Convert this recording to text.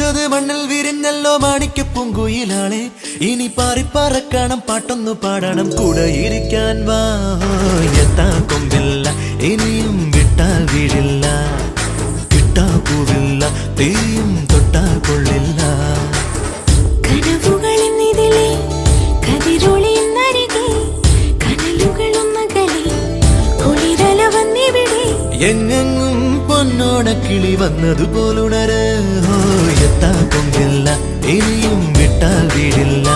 വിതച്ചത് മണ്ണിൽ വിരിഞ്ഞല്ലോ മാണിക്ക പൂങ്കുയിലാളെ ഇനി പാറിപ്പറക്കണം പാട്ടൊന്നു പാടണം കൂടെ ഇരിക്കാൻ വാ എത്താ കൊമ്പില്ല ഇനിയും വിട്ടാൽ വീഴില്ല കിട്ടാ പൂവില്ല തീയും തൊട്ടാ കൊള്ളില്ല എങ്ങെങ്ങും പൊന്നോണക്കിളി വന്നതുപോലുണര് എത്താ കൊമ്പില്ല ഇനിയും വിട്ടാൽ വീഴില്ല